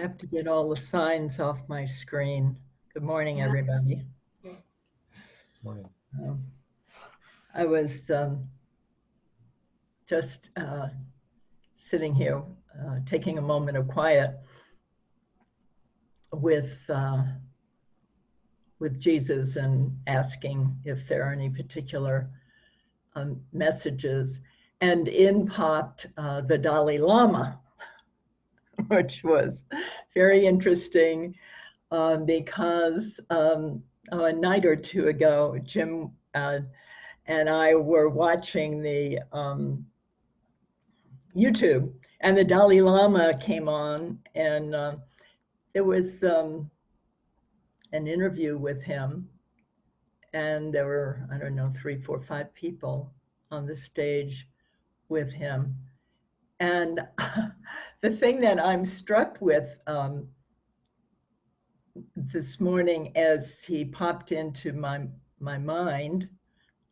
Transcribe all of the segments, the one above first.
I have to get all the signs off my screen. Good morning, Yeah. everybody. Morning. Um, I was just sitting here taking a moment of quiet with Jesus and asking if there are any particular messages. And in popped the Dalai Lama, which was very interesting because a night or two ago, Jim and I were watching the YouTube, and the Dalai Lama came on, and there was an interview with him, and there were, I don't know, 3, 4, 5 people on the stage with him. And the thing that I'm struck with this morning as he popped into my mind,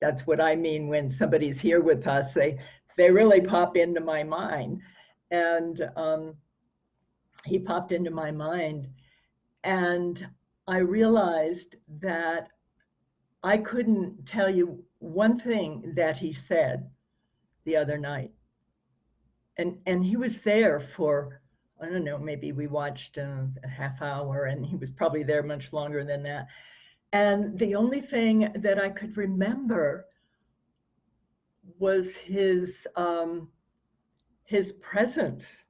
that's what I mean when somebody's here with us, they really pop into my mind. And he popped into my mind, and I realized that I couldn't tell you one thing that he said the other night. And he was there for, I don't know, maybe we watched a half hour, and he was probably there much longer than that. And the only thing that I could remember was his presence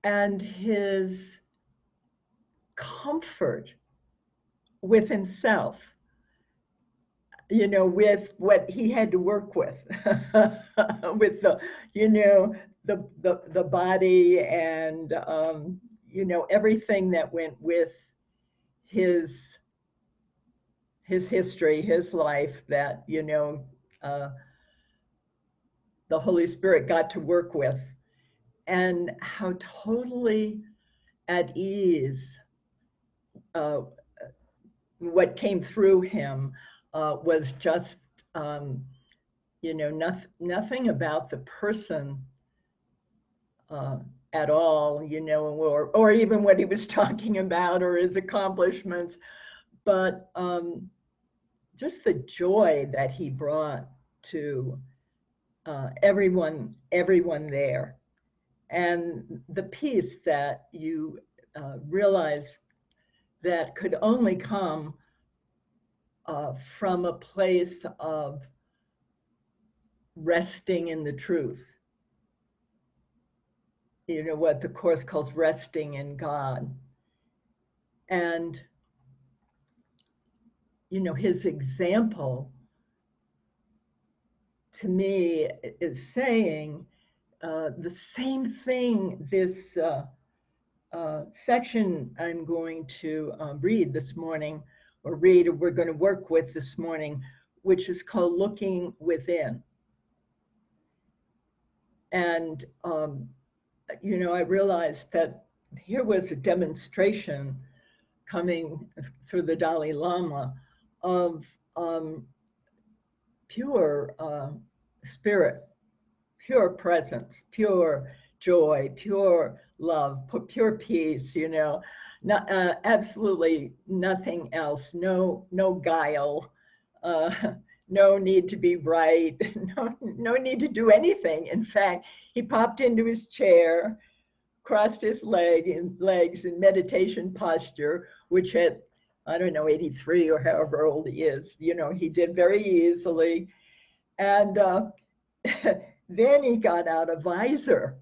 and his comfort with himself, you know, with what he had to work with, with the, you know, the body and, you know, everything that went with his history, his life that, you know, the Holy Spirit got to work with, and how totally at ease what came through him was just, you know, nothing about the person at all, you know, or even what he was talking about or his accomplishments, but just the joy that he brought to everyone there, and the peace that you realize that could only come from a place of resting in the truth. You know, what the Course calls resting in God. And, you know, his example to me is saying the same thing. This section I'm going to read this morning, or we're going to work with this morning, which is called Looking Within. And, you know, I realized that here was a demonstration coming through the Dalai Lama of pure spirit, pure presence, pure joy, pure love, pure peace, you know, not, absolutely nothing else, no guile, no need to be right, no need to do anything. In fact, he popped into his chair, crossed his legs in meditation posture, which at, I don't know, 83 or however old he is, you know, he did very easily. And then he got out a visor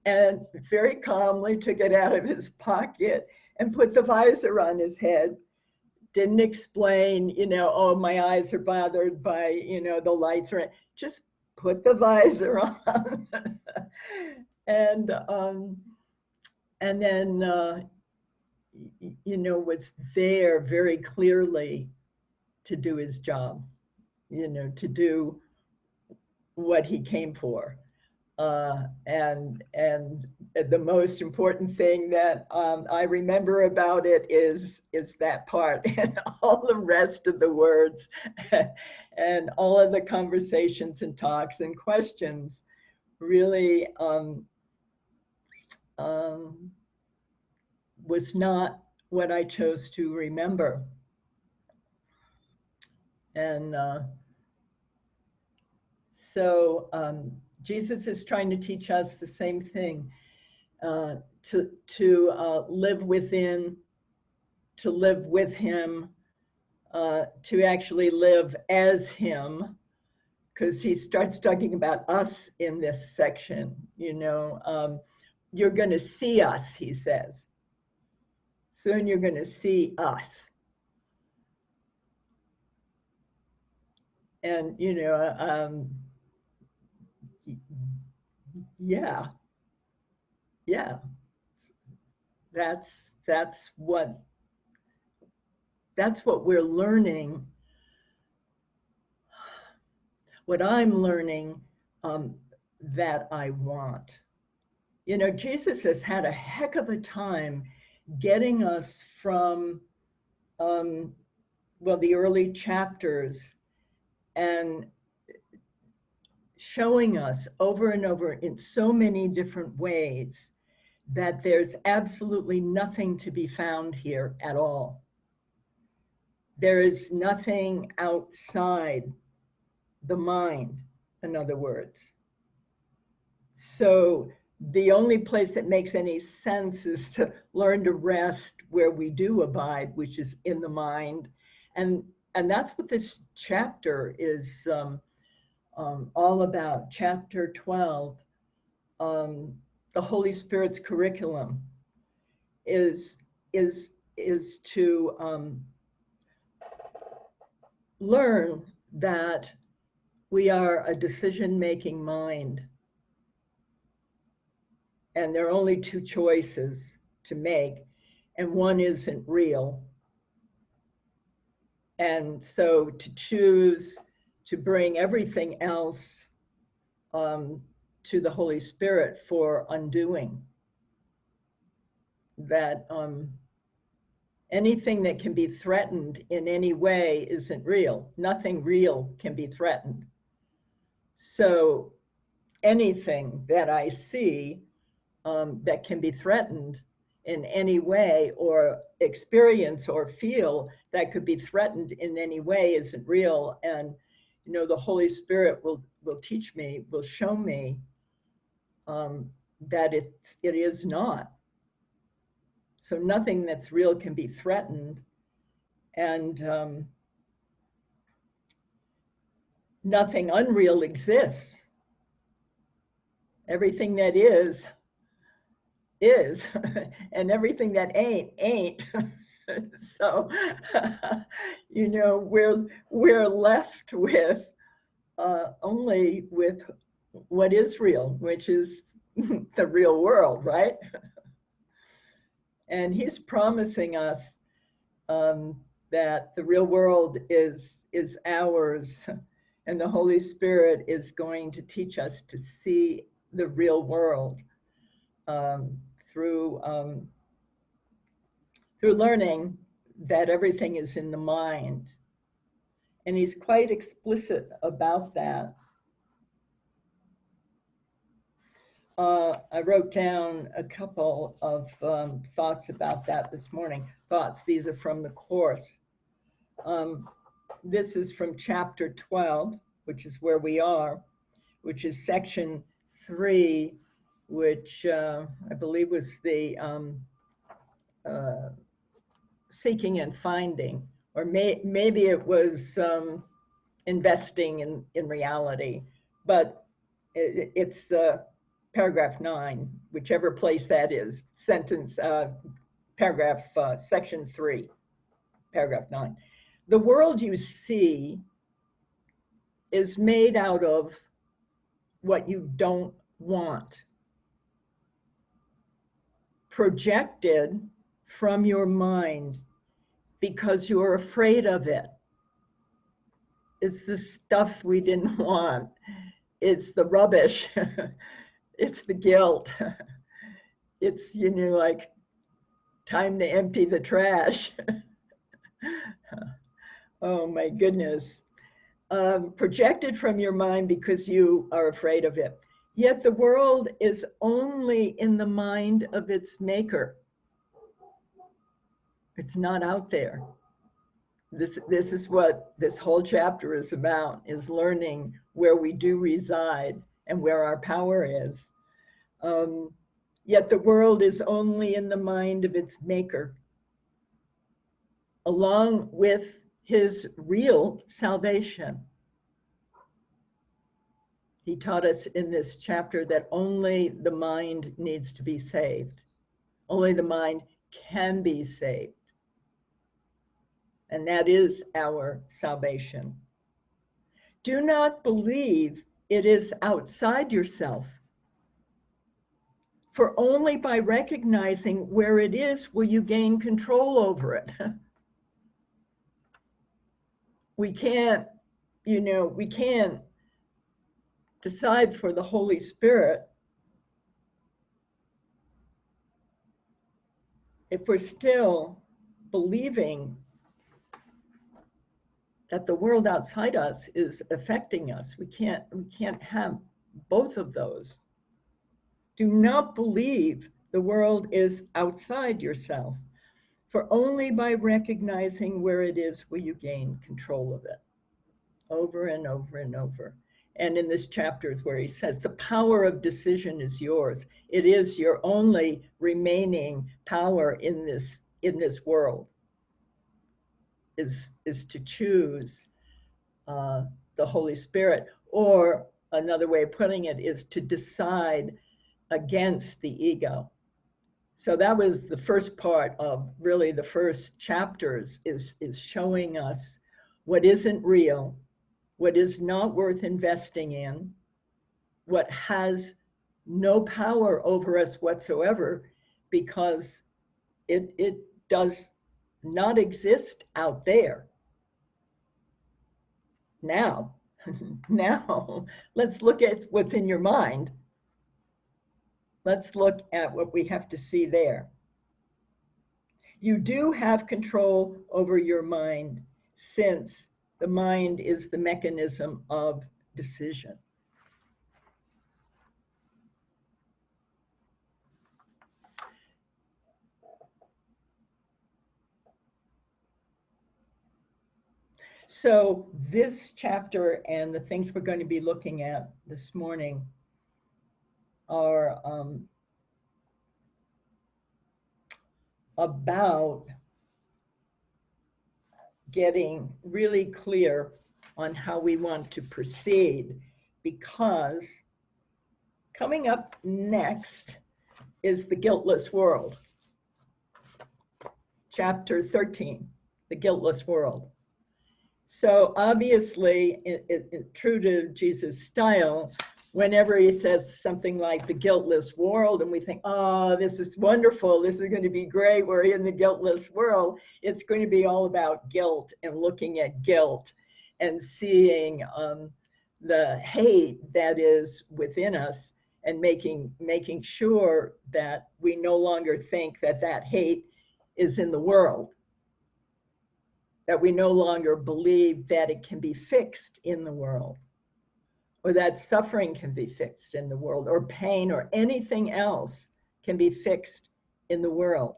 and very calmly took it out of his pocket and put the visor on his head. Didn't explain, you know, oh, my eyes are bothered by, you know, the lights, or just put the visor on. And then, you know, was there very clearly to do his job, you know, to do what he came for. And the most important thing that I remember about it is that part, and all the rest of the words and all of the conversations and talks and questions really was not what I chose to remember. And so Jesus is trying to teach us the same thing, to live within, to live with him, to actually live as him, because he starts talking about us in this section. You're going to see us, he says. Soon you're going to see us. And, yeah, that's what we're learning. What I'm learning that I want. Jesus has had a heck of a time getting us from, the early chapters and showing us over and over in so many different ways that there's absolutely nothing to be found here at all. There is nothing outside the mind, in other words. So the only place that makes any sense is to learn to rest where we do abide, which is in the mind. And that's what this chapter is all about. Chapter 12, the Holy Spirit's curriculum is to learn that we are a decision-making mind. And there are only two choices to make, and one isn't real. And so to choose to bring everything else to the Holy Spirit for undoing, that anything that can be threatened in any way isn't real. Nothing real can be threatened. So anything that I see that can be threatened in any way, or experience or feel that could be threatened in any way, isn't real. And the Holy Spirit will teach me, will show me that it is not. So nothing that's real can be threatened, and nothing unreal exists. Everything that is, and everything that ain't. So, we're left with only with what is real, which is the real world, right? And he's promising us that the real world is ours, and the Holy Spirit is going to teach us to see the real world through learning that everything is in the mind. And he's quite explicit about that. I wrote down a couple of thoughts about that this morning. These are from the Course. This is from chapter 12, which is where we are, which is section 3, which I believe was the seeking and finding, or maybe it was investing in reality, but it's paragraph 9, whichever place that is, section 3, paragraph 9. The world you see is made out of what you don't want, projected from your mind because you're afraid of it. It's the stuff we didn't want. It's the rubbish. It's the guilt. It's, like time to empty the trash. Oh my goodness. Projected from your mind because you are afraid of it. Yet the world is only in the mind of its maker. It's not out there. This is what this whole chapter is about, is learning where we do reside and where our power is. Yet the world is only in the mind of its maker, along with his real salvation. He taught us in this chapter that only the mind needs to be saved. Only the mind can be saved. And that is our salvation. Do not believe it is outside yourself, for only by recognizing where it is will you gain control over it. We can't decide for the Holy Spirit if we're still believing that the world outside us is affecting us. We can't have both of those. Do not believe the world is outside yourself, for only by recognizing where it is will you gain control of it. Over and over and over. And in this chapter is where he says, the power of decision is yours. It is your only remaining power in this world, is to choose the Holy Spirit. Or another way of putting it is to decide against the ego. So that was the first part of really the first chapters, is showing us what isn't real, what is not worth investing in, what has no power over us whatsoever, because it does not exist out there. Now, let's look at what's in your mind. Let's look at what we have to see there. You do have control over your mind, since the mind is the mechanism of decision. So this chapter and the things we're going to be looking at this morning are about getting really clear on how we want to proceed, because coming up next is the guiltless world. Chapter 13, the guiltless world. So obviously, true to Jesus' style, whenever he says something like the guiltless world, and we think, oh, this is wonderful, this is going to be great, we're in the guiltless world, it's going to be all about guilt and looking at guilt and seeing the hate that is within us, and making sure that we no longer think that that hate is in the world, that we no longer believe that it can be fixed in the world, or that suffering can be fixed in the world, or pain or anything else can be fixed in the world.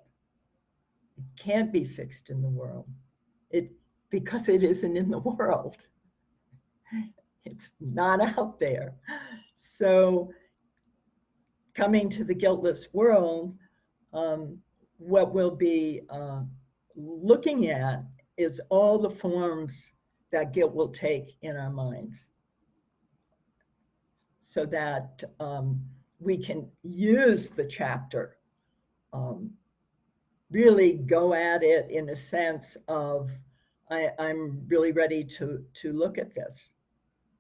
It can't be fixed in the world, because it isn't in the world. It's not out there. So coming to the guiltless world, what we'll be looking at is all the forms that guilt will take in our minds, so that we can use the chapter, really go at it in a sense of, I'm really ready to look at this.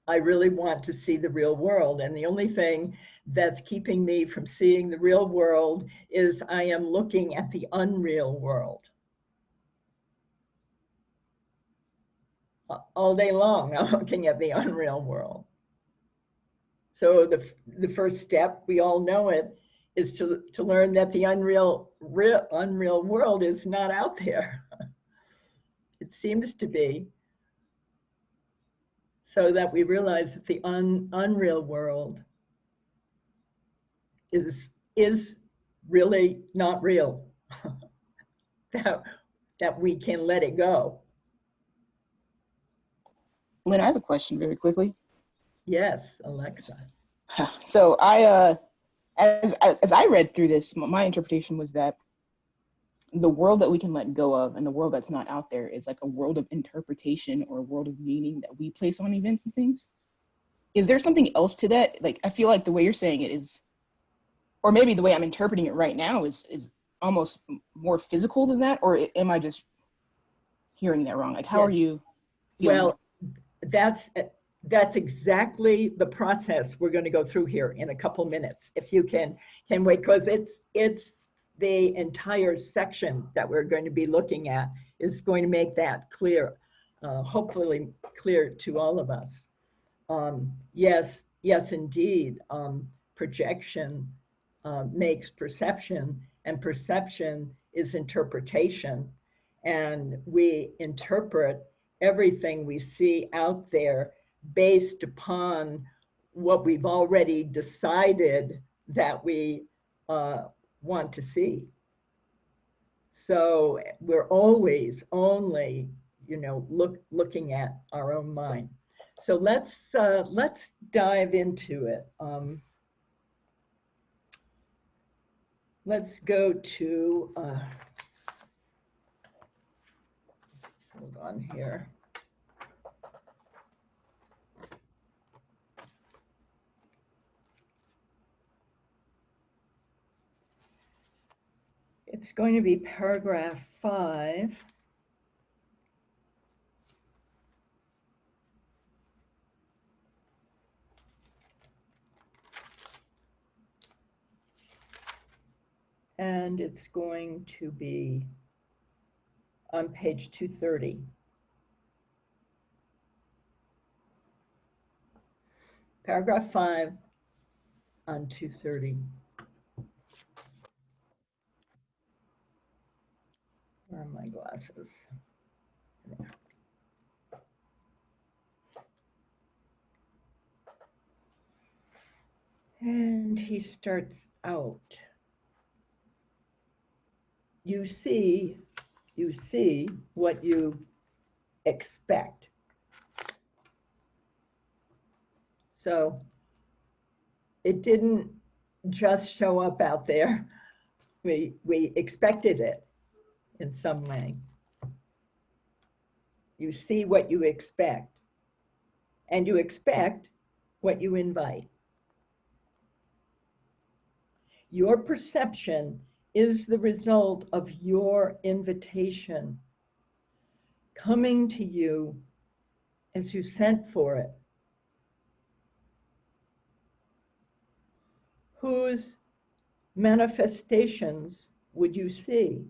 I really want to see the real world, and the only thing that's keeping me from seeing the real world is I am looking at the unreal world. All day long, I'm looking at the unreal world. So the first step, we all know it, is to learn that the unreal world is not out there. It seems to be. So that we realize that the unreal world is really not real. that we can let it go. Lynn, I have a question very quickly. Yes, Alexa. So as I read through this, my interpretation was that the world that we can let go of and the world that's not out there is like a world of interpretation or a world of meaning that we place on events and things. Is there something else to that? Like, I feel like the way you're saying it is, or maybe the way I'm interpreting it right now is almost more physical than that, or am I just hearing that wrong? Like, how are you feeling? Well, that's exactly the process we're going to go through here in a couple minutes. If you can wait, because it's the entire section that we're going to be looking at is going to make that clear, hopefully clear to all of us. Yes, indeed. Projection makes perception, and perception is interpretation. And we interpret everything we see out there based upon what we've already decided that we want to see. So we're always only, looking at our own mind. So let's dive into it. Let's go to, hold on here. It's going to be paragraph 5. And it's going to be on page 230. Paragraph 5 on 230. Where are my glasses? And he starts out. You see what you expect. So it didn't just show up out there. We expected it in some way. You see what you expect, and you expect what you invite. Your perception is the result of your invitation coming to you as you sent for it. Whose manifestations would you see?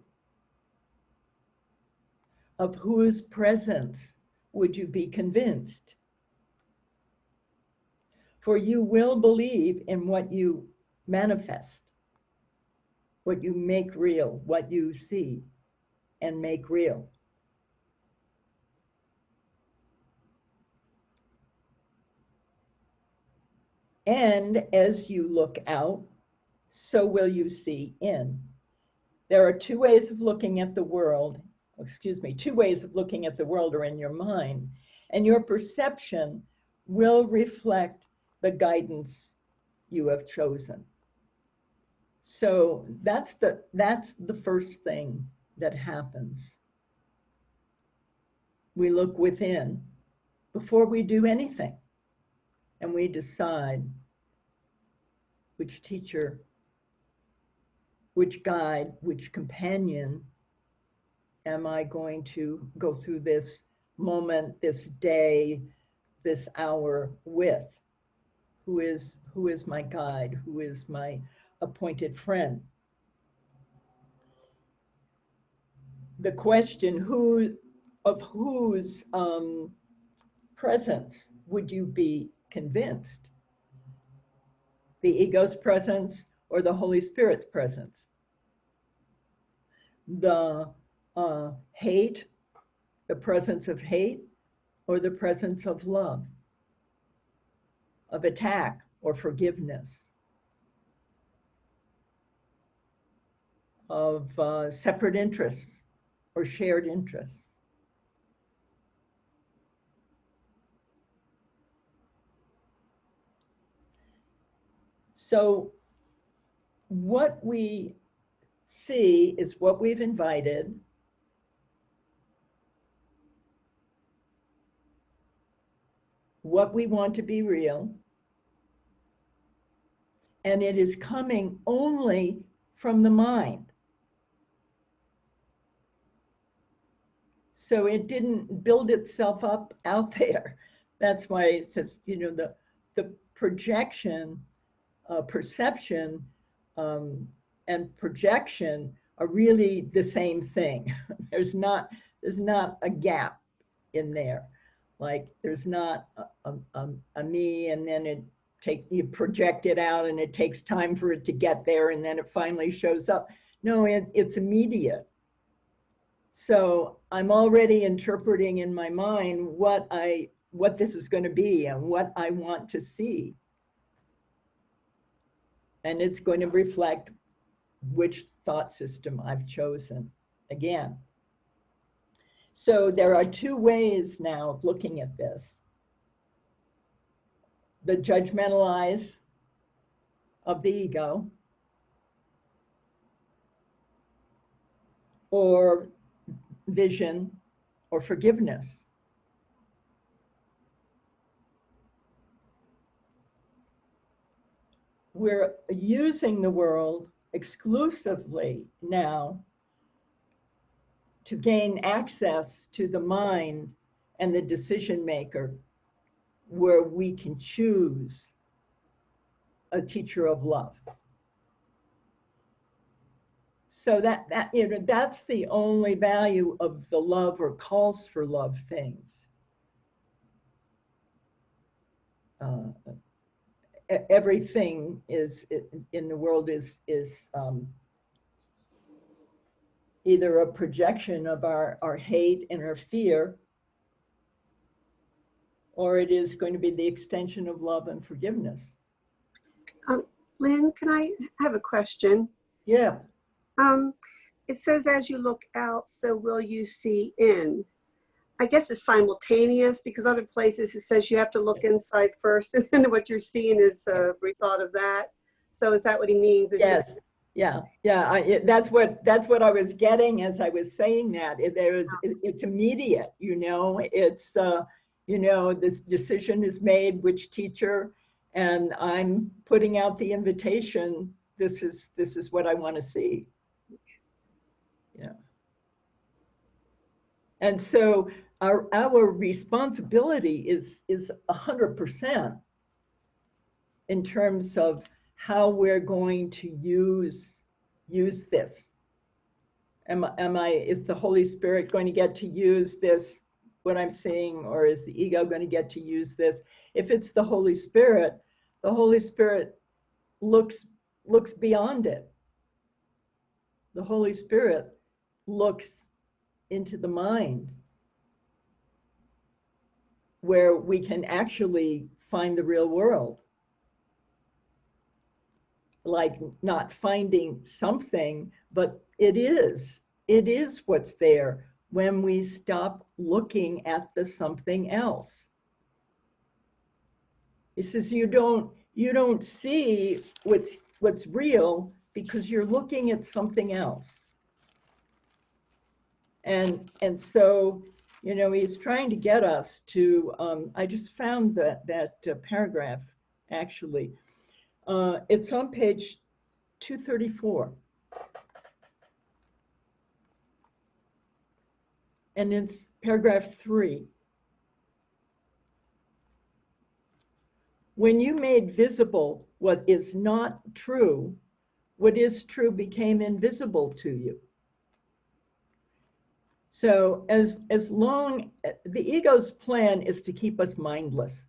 Of whose presence would you be convinced? For you will believe in what you manifest, what you make real, what you see and make real. And as you look out, so will you see in. There are two ways of looking at the world. Two ways of looking at the world are in your mind, and your perception will reflect the guidance you have chosen. So that's the first thing that happens. We look within before we do anything, and we decide which teacher, which guide, which companion am I going to go through this moment, this day, this hour with? Who is my guide? Who is my appointed friend? The question, of whose presence would you be convinced? The ego's presence or the Holy Spirit's presence? The hate, the presence of hate, or the presence of love, of attack or forgiveness? separate interests or shared interests. So what we see is what we've invited. What we want to be real. And it is coming only from the mind. So it didn't build itself up out there. That's why it says, you know, the projection, perception, and projection are really the same thing. There's not a gap in there. Like there's not a me, and then you project it out, and it takes time for it to get there, and then it finally shows up. No, it's immediate. So I'm already interpreting in my mind what this is going to be and what I want to see. And it's going to reflect which thought system I've chosen again. So there are two ways now of looking at this. The judgmental eyes of the ego, or vision, or forgiveness. We're using the world exclusively now to gain access to the mind and the decision maker, where we can choose a teacher of love. So that's the only value of the love or calls for love things. Everything is in the world is either a projection of our hate and our fear, or it is going to be the extension of love and forgiveness. Lynn, can I have a question? Yeah. It says, as you look out, so will you see in. I guess it's simultaneous, because other places it says you have to look inside first, and then what you're seeing is a rethought of that. So is that what he means? Yes. Yeah. That's what I was getting as I was saying that. It's immediate. You know, it's you know, this decision is made, which teacher, and I'm putting out the invitation. This is what I want to see. Yeah. And so our responsibility is 100% in terms of how we're going to use this. Is the Holy Spirit going to get to use this, what I'm seeing, or is the ego going to get to use this? If it's the Holy Spirit looks beyond it. The Holy Spirit looks into the mind, where we can actually find the real world. Like not finding something, but it is what's there when we stop looking at the something else. He says you don't see what's real because you're looking at something else. And so, you know, he's trying to get us to, I just found that paragraph, actually. It's on page 234. And it's paragraph 3. When you made visible what is not true, what is true became invisible to you. So as long, the ego's plan is to keep us mindless,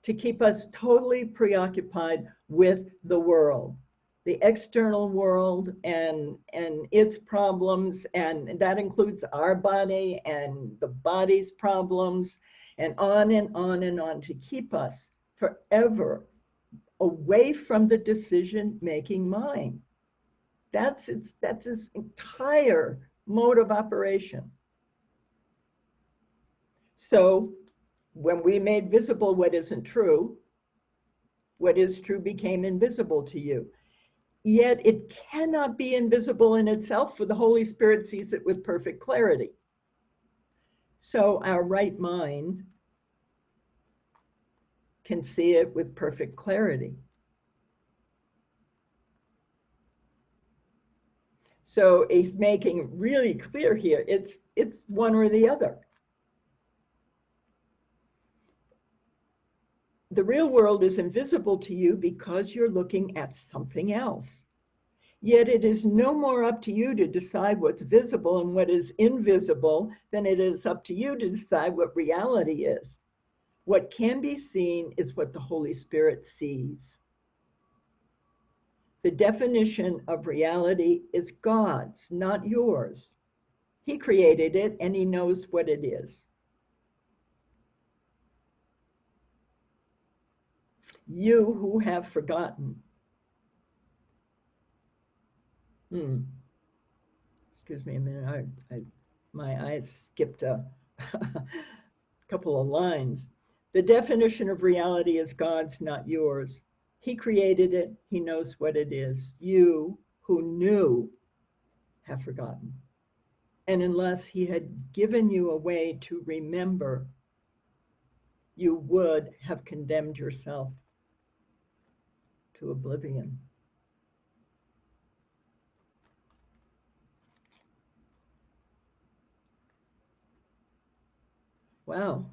to keep us totally preoccupied with the world, the external world and its problems, and that includes our body and the body's problems, and on and on and on, to keep us forever away from the decision-making mind. That's his entire mode of operation. So when we made visible what isn't true, what is true became invisible to you. Yet it cannot be invisible in itself, for the Holy Spirit sees it with perfect clarity. So our right mind can see it with perfect clarity. So he's making really clear here, it's one or the other. The real world is invisible to you because you're looking at something else. Yet it is no more up to you to decide what's visible and what is invisible than it is up to you to decide what reality is. What can be seen is what the Holy Spirit sees. The definition of reality is God's, not yours. He created it and he knows what it is. You who have forgotten. Excuse me a minute. My eyes skipped a couple of lines. The definition of reality is God's, not yours. He created it. He knows what it is. You who knew have forgotten. And unless he had given you a way to remember, you would have condemned yourself to oblivion. Wow.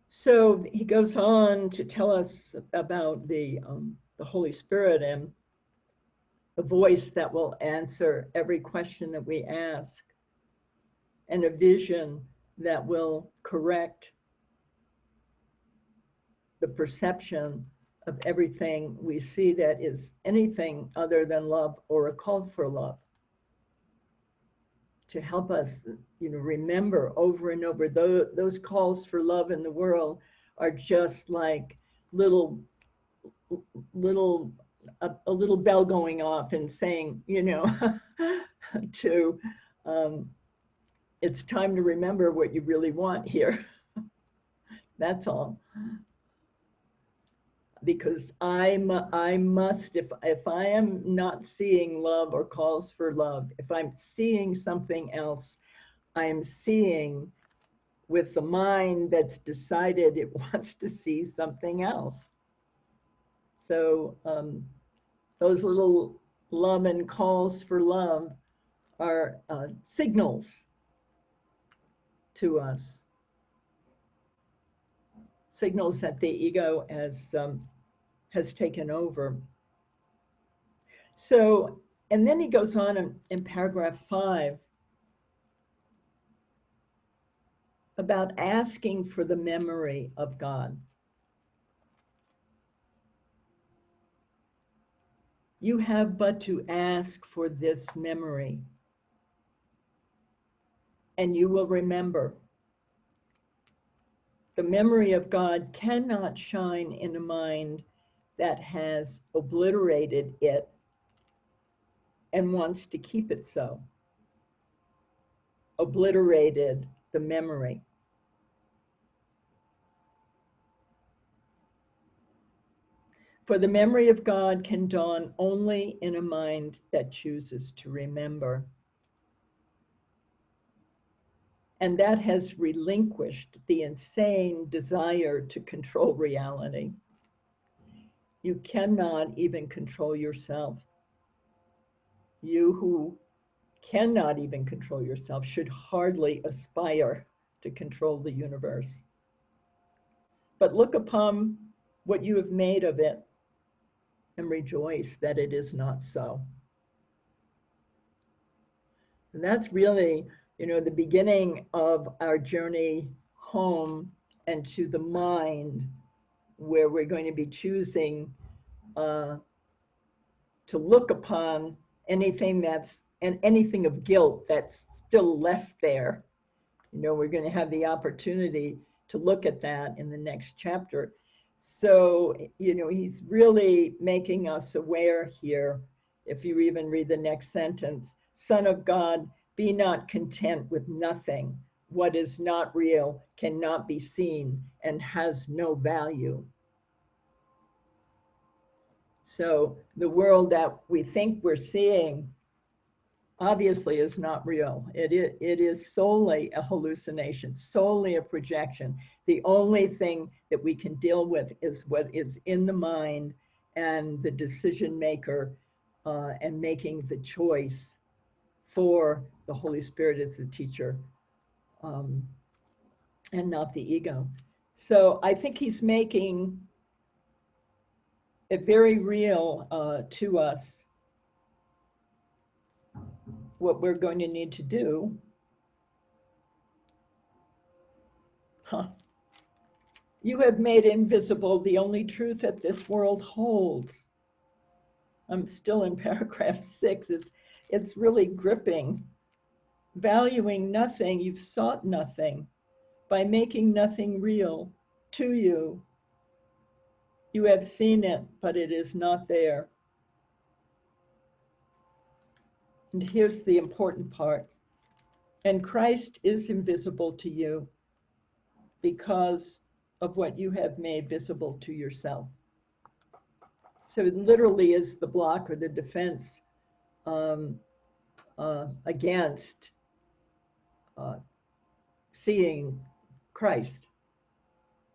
So he goes on to tell us about the Holy Spirit and a voice that will answer every question that we ask, and a vision that will correct the perception of everything we see that is anything other than love or a call for love. To help us, remember over and over, those calls for love in the world are just like little a little bell going off and saying, to it's time to remember what you really want here. That's all. Because I must, if I am not seeing love or calls for love, if I'm seeing something else, I'm seeing with the mind that's decided it wants to see something else. So those little love and calls for love are signals to us, signals that the ego has taken over. So, and then he goes on in paragraph 5 about asking for the memory of God. You have but to ask for this memory, and you will remember. The memory of God cannot shine in a mind that has obliterated it and wants to keep it so. Obliterated the memory. For the memory of God can dawn only in a mind that chooses to remember. And that has relinquished the insane desire to control reality. You cannot even control yourself. You who cannot even control yourself should hardly aspire to control the universe. But look upon what you have made of it and rejoice that it is not so. And that's really, the beginning of our journey home and to the mind, where we're going to be choosing to look upon anything anything of guilt that's still left there. We're going to have the opportunity to look at that in the next chapter. So, he's really making us aware here. If you even read the next sentence, Son of God, be not content with nothing. What is not real cannot be seen and has no value. So the world that we think we're seeing obviously is not real. It is solely a hallucination, solely a projection. The only thing that we can deal with is what is in the mind and the decision maker and making the choice for the Holy Spirit as the teacher, and not the ego. So I think he's making it very real to us what we're going to need to do. You have made invisible the only truth that this world holds. I'm still in paragraph 6. It's really gripping. Valuing nothing, you've sought nothing. By making nothing real to you, you have seen it, but it is not there. And here's the important part. And Christ is invisible to you because of what you have made visible to yourself. So it literally is the block or the defense against seeing Christ,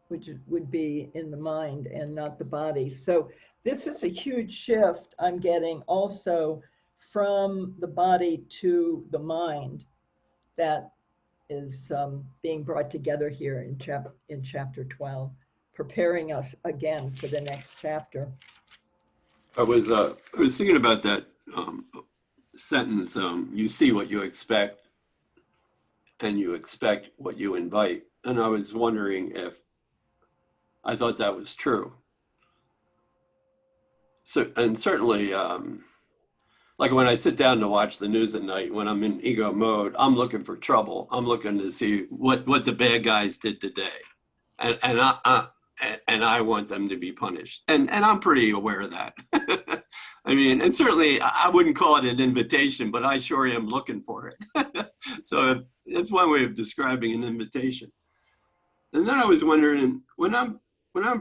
which would be in the mind and not the body. So this is a huge shift I'm getting also from the body to the mind that is being brought together here in chapter 12, preparing us again for the next chapter. I was thinking about that sentence, you see what you expect and you expect what you invite. And I was wondering if I thought that was true. So, and certainly, like when I sit down to watch the news at night, when I'm in ego mode, I'm looking for trouble. I'm looking to see what the bad guys did today. And I want them to be punished. And I'm pretty aware of that. I mean, and certainly I wouldn't call it an invitation, but I sure am looking for it. So that's one way of describing an invitation. And then I was wondering, when I'm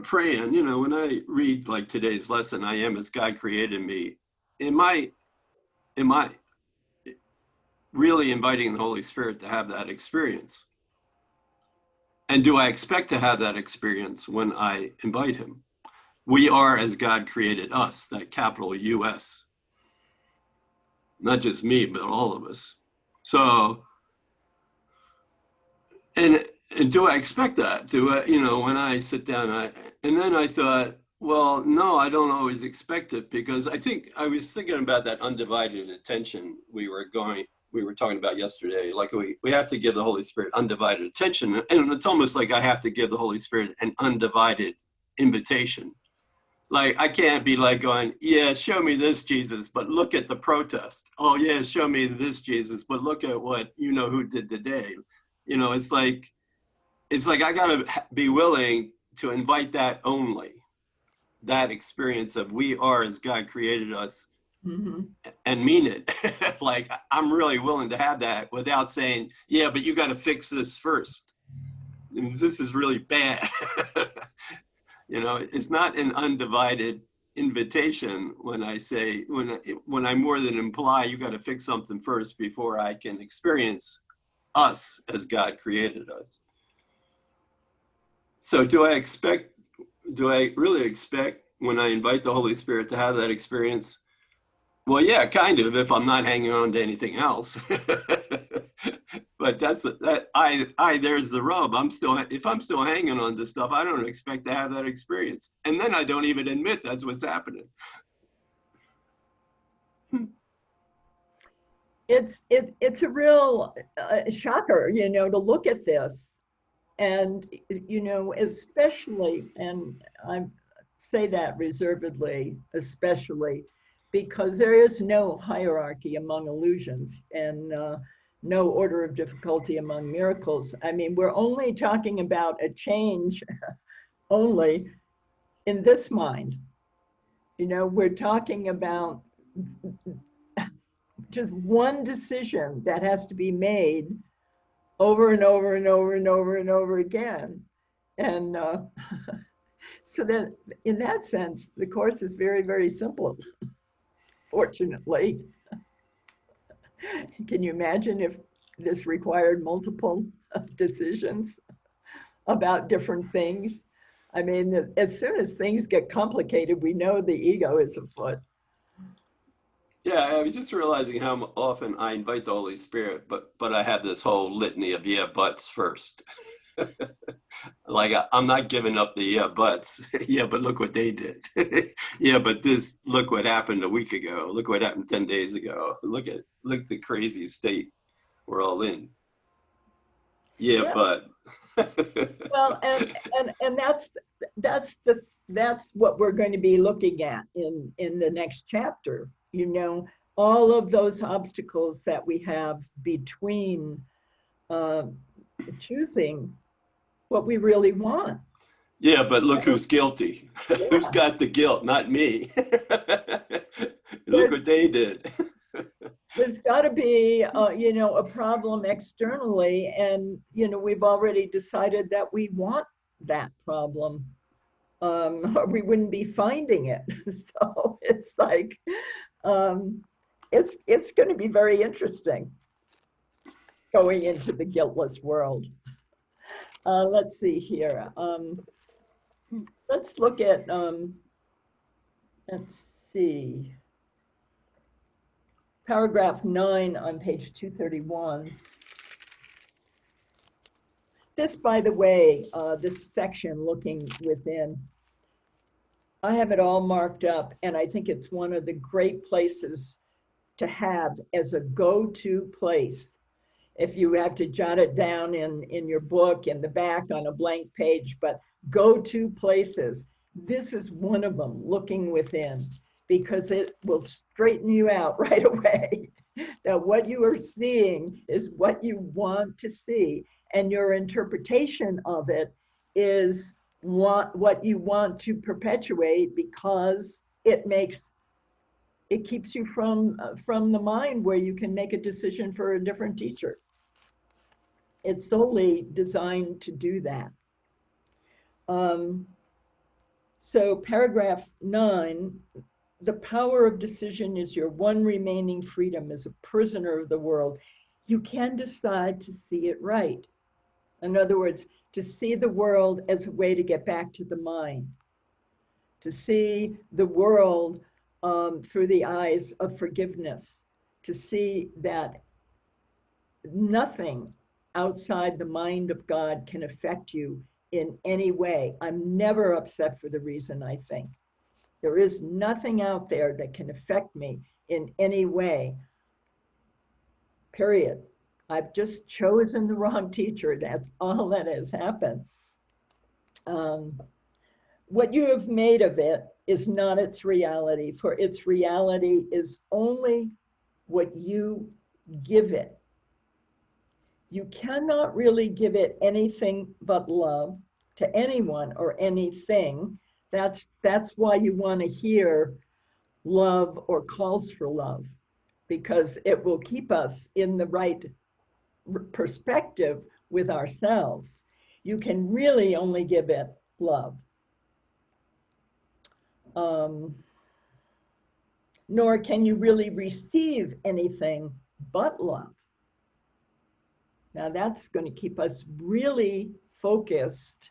praying, when I read like today's lesson, I am as God created me, am I really inviting the Holy Spirit to have that experience? And do I expect to have that experience when I invite him? We are as God created us, that capital US. Not just me, but all of us. So, and do I expect that? Do I, when I sit down, and then I thought, well, no, I don't always expect it, because I was thinking about that undivided attention we were talking about yesterday. Like we have to give the Holy Spirit undivided attention. And it's almost like I have to give the Holy Spirit an undivided invitation. Like I can't be like going, yeah, show me this, Jesus, but look at the protest. Oh yeah, show me this, Jesus, but look at what who did today. It's like I gotta be willing to invite that only. That experience of we are as God created us, and mean it. Like I'm really willing to have that without saying, yeah, but you got to fix this first. This is really bad. It's not an undivided invitation when I say, when I more than imply you got to fix something first before I can experience us as God created us. So do I really expect when I invite the Holy Spirit to have that experience? Well, yeah, kind of, if I'm not hanging on to anything else. But there's the rub. If I'm still hanging on to stuff, I don't expect to have that experience. And then I don't even admit that's what's happening. It's a real shocker, to look at this. And, especially, and I say that reservedly, especially, because there is no hierarchy among illusions. And no order of difficulty among miracles. I mean, we're only talking about a change only in this mind. You know, we're talking about just one decision that has to be made over and over and over and over and over again. And so that in that sense, the course is very, very simple, fortunately. Can you imagine if this required multiple decisions about different things? I mean, as soon as things get complicated, we know the ego is afoot. Yeah, I was just realizing how often I invite the Holy Spirit, but I have this whole litany of yeah, buts first. Like I'm not giving up the yeah, buts. Yeah, but look what they did. Yeah, but this, look what happened a week ago. Look what happened 10 days ago. Look the crazy state we're all in. Yeah, Yeah. but. Well, and that's what we're going to be looking at in the next chapter. You know, all of those obstacles that we have between choosing what we really want. Yeah, but look who's guilty. Yeah. Who's got the guilt? Not me. Look There's what they did. there's got to be you know, a problem externally, and you know, we've already decided that we want that problem, or we wouldn't be finding it. So it's like it's going to be very interesting going into the guiltless world. Let's see here. Let's look at let's see, paragraph 9 on page 231. This, by the way, this section, looking within, I have it all marked up, and I think it's one of the great places to have as a go-to place. If you have to jot it down in your book in the back on a blank page, but go-to places, this is one of them, looking within, because it will straighten you out right away. That what you are seeing is what you want to see, and your interpretation of it is what you want to perpetuate, because it keeps you from the mind where you can make a decision for a different teacher. It's solely designed to do that. So paragraph 9, the power of decision is your one remaining freedom as a prisoner of the world. You can decide to see it right. In other words, to see the world as a way to get back to the mind, to see the world through the eyes of forgiveness, to see that nothing outside the mind of God can affect you in any way. I'm never upset for the reason I think. There is nothing out there that can affect me in any way, period. I've just chosen the wrong teacher. That's all that has happened. What you have made of it is not its reality, for its reality is only what you give it. You cannot really give it anything but love to anyone or anything. That's why you want to hear love or calls for love, because it will keep us in the right perspective with ourselves. You can really only give it love. Nor can you really receive anything but love. Now that's going to keep us really focused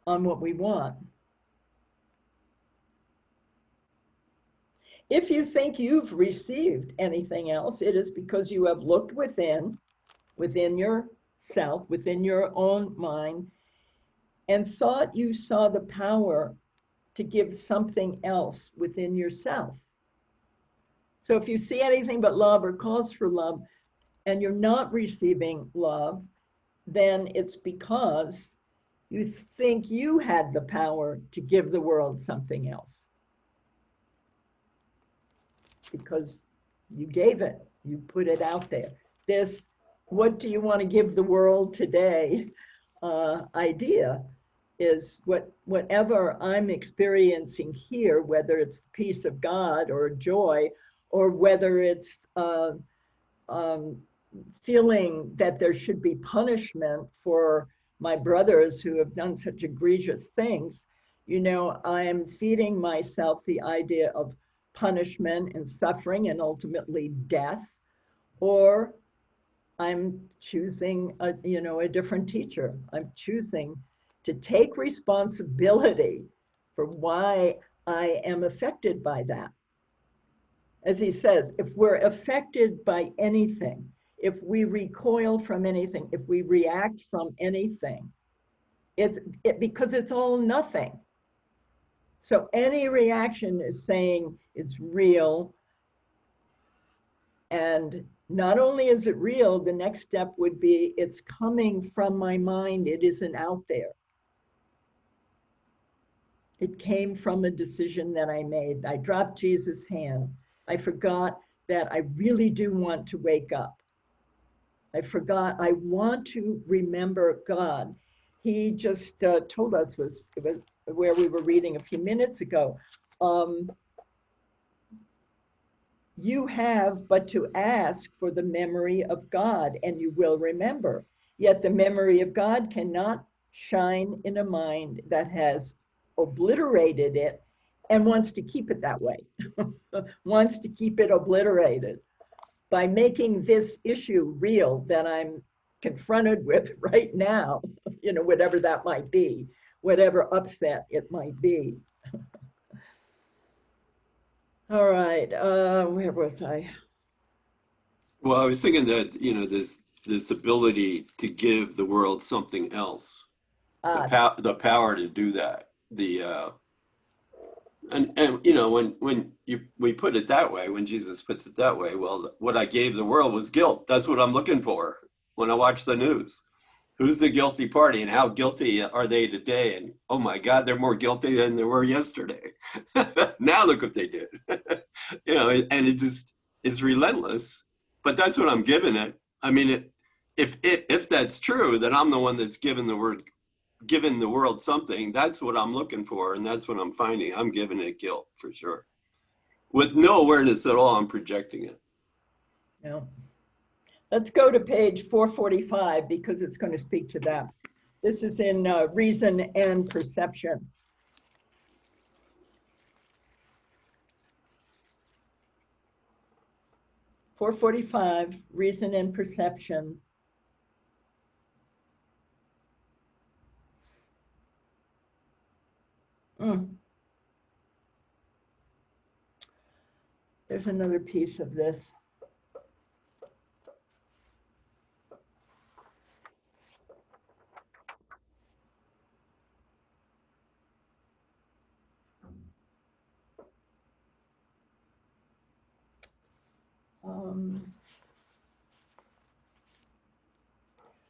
on what we want. If you think you've received anything else, it is because you have looked within yourself, within your own mind, and thought you saw the power to give something else within yourself. So if you see anything but love or cause for love, and you're not receiving love, then it's because you think you had the power to give the world something else. Because you gave it, you put it out there. this what do you want to give the world today idea is whatever I'm experiencing here, whether it's the peace of God or joy, or whether it's feeling that there should be punishment for my brothers who have done such egregious things, you know, I am feeding myself the idea of punishment and suffering and ultimately death, or I'm choosing a different teacher. I'm choosing to take responsibility for why I am affected by that. As he says, if we're affected by anything, if we recoil from anything, if we react from anything, it's because it's all nothing. So any reaction is saying it's real. And not only is it real, the next step would be it's coming from my mind. It isn't out there. It came from a decision that I made. I dropped Jesus' hand. I forgot that I really do want to wake up. I forgot I want to remember God. He just told us, it was where we were reading a few minutes ago, you have but to ask for the memory of God and you will remember. Yet the memory of God cannot shine in a mind that has obliterated it and wants to keep it that way, wants to keep it obliterated. By making this issue real that I'm confronted with right now, you know, whatever that might be, whatever upset it might be. All right, where was I? Well, I was thinking that, you know, this ability to give the world something else, the power to do that, and you know, when we put it that way, when Jesus puts it that way, well, what I gave the world was guilt. That's what I'm looking for when I watch the news. Who's the guilty party and how guilty are they today? And oh my God, they're more guilty than they were yesterday. Now look what they did. You know, and it just is relentless. But that's what I'm giving it. I mean, if that's true, that I'm the one that's giving the world something, that's what I'm looking for, and that's what I'm finding. I'm giving it guilt for sure. With no awareness at all, I'm projecting it. Yeah. Let's go to page 445 because it's going to speak to that. This is in Reason and Perception. Reason and Perception. There's another piece of this.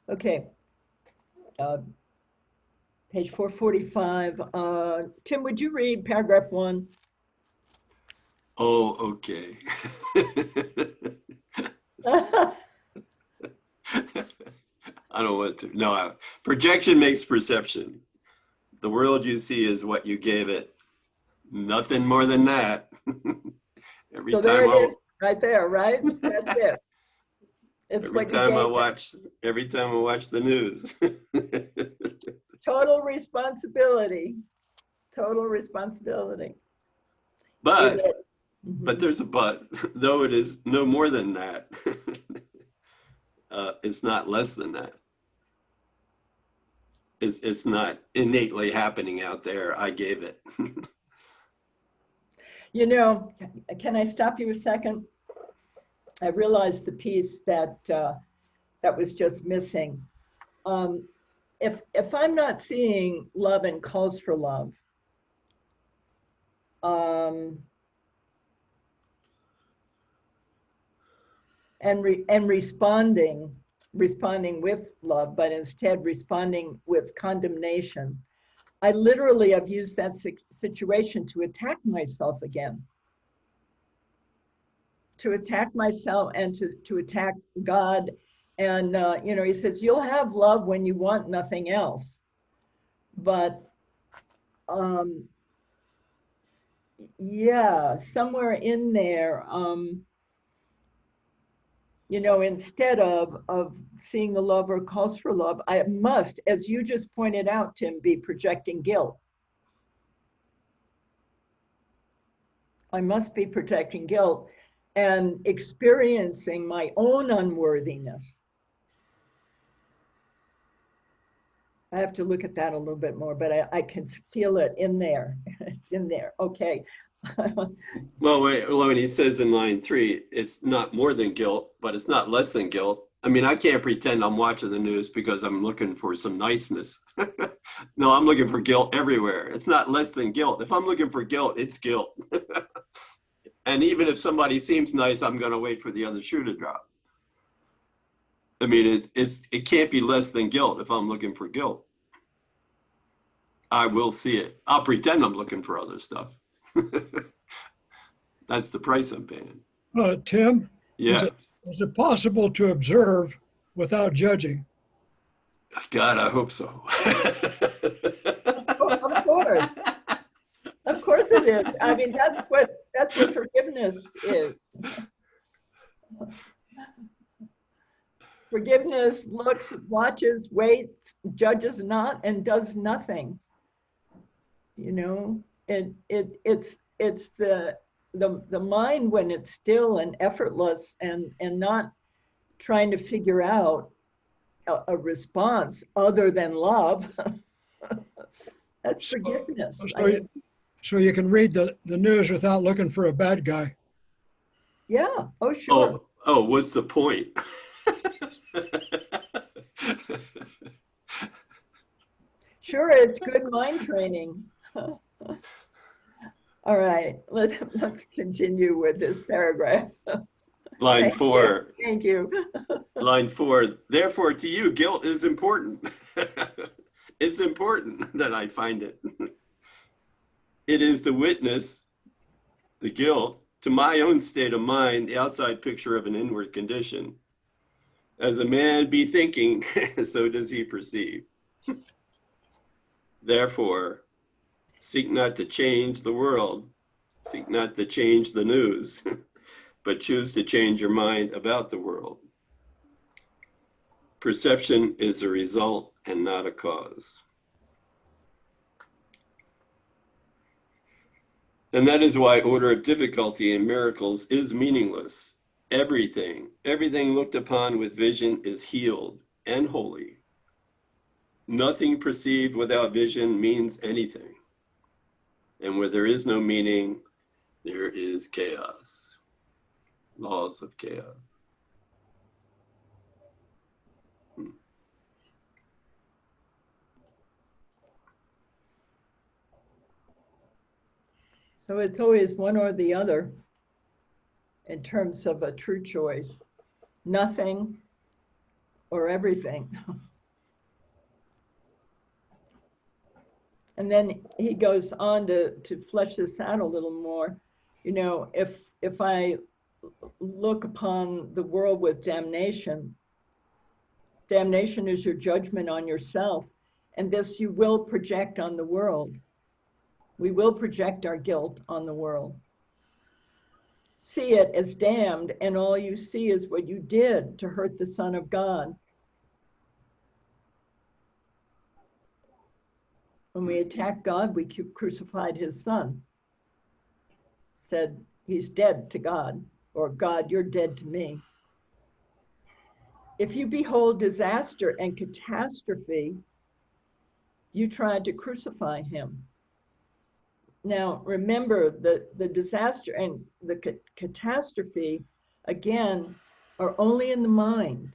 Okay. Page 445. Tim, would you read paragraph 1? Oh, okay. I don't want to. No, projection makes perception. The world you see is what you gave it. Nothing more than that. So there it is, right there, right? That's it. It's every what time you I gave watch, every time I watch the news. Total responsibility. Total responsibility. But there's a but. Though it is no more than that, it's not less than that. It's not innately happening out there. I gave it. You know, can I stop you a second? I realized the piece that that was just missing. If I'm not seeing love and calls for love, and responding with love, but instead responding with condemnation, I literally have used that situation to attack myself again, to attack myself and to attack God. And, he says, you'll have love when you want nothing else. But yeah, somewhere in there, instead of seeing the love or cause for love, I must, as you just pointed out, Tim, be projecting guilt. I must be projecting guilt and experiencing my own unworthiness. I have to look at that a little bit more, but I can feel it in there. It's in there. Okay. Well, when he says in line 3, it's not more than guilt, but it's not less than guilt. I mean, I can't pretend I'm watching the news because I'm looking for some niceness. No, I'm looking for guilt everywhere. It's not less than guilt. If I'm looking for guilt, it's guilt. And even if somebody seems nice, I'm going to wait for the other shoe to drop. I mean, it can't be less than guilt if I'm looking for guilt. I will see it. I'll pretend I'm looking for other stuff. That's the price I'm paying. Tim, Yeah. is it possible to observe without judging? God, I hope so. Of course. Of course it is. I mean, that's what forgiveness is. Forgiveness looks, watches, waits, judges not, and does nothing. It's the mind when it's still and effortless and not trying to figure out a response other than love. That's forgiveness. So you can read the news without looking for a bad guy. Yeah. Oh, sure. Oh, what's the point? Sure, it's good mind training. All right, let's continue with this paragraph. Line 4. Thank you. Line 4. Therefore, to you, guilt is important. It's important that I find it. It is the witness, the guilt, to my own state of mind, the outside picture of an inward condition. As a man be thinking, so does he perceive. Therefore, seek not to change the world, seek not to change the news, but choose to change your mind about the world. Perception is a result and not a cause. And that is why order of difficulty in miracles is meaningless. Everything looked upon with vision is healed and holy. Nothing perceived without vision means anything. And where there is no meaning, there is chaos. Laws of chaos. So it's always one or the other in terms of a true choice. Nothing or everything. And then he goes on to flesh this out a little more. If I look upon the world with damnation, damnation is your judgment on yourself, and this you will project on the world. We will project our guilt on the world. See it as damned, and all you see is what you did to hurt the Son of God. When we attacked God, we crucified his Son. Said, he's dead to God, or God, you're dead to me. If you behold disaster and catastrophe, you tried to crucify him. Now, remember the disaster and the catastrophe, again, are only in the mind.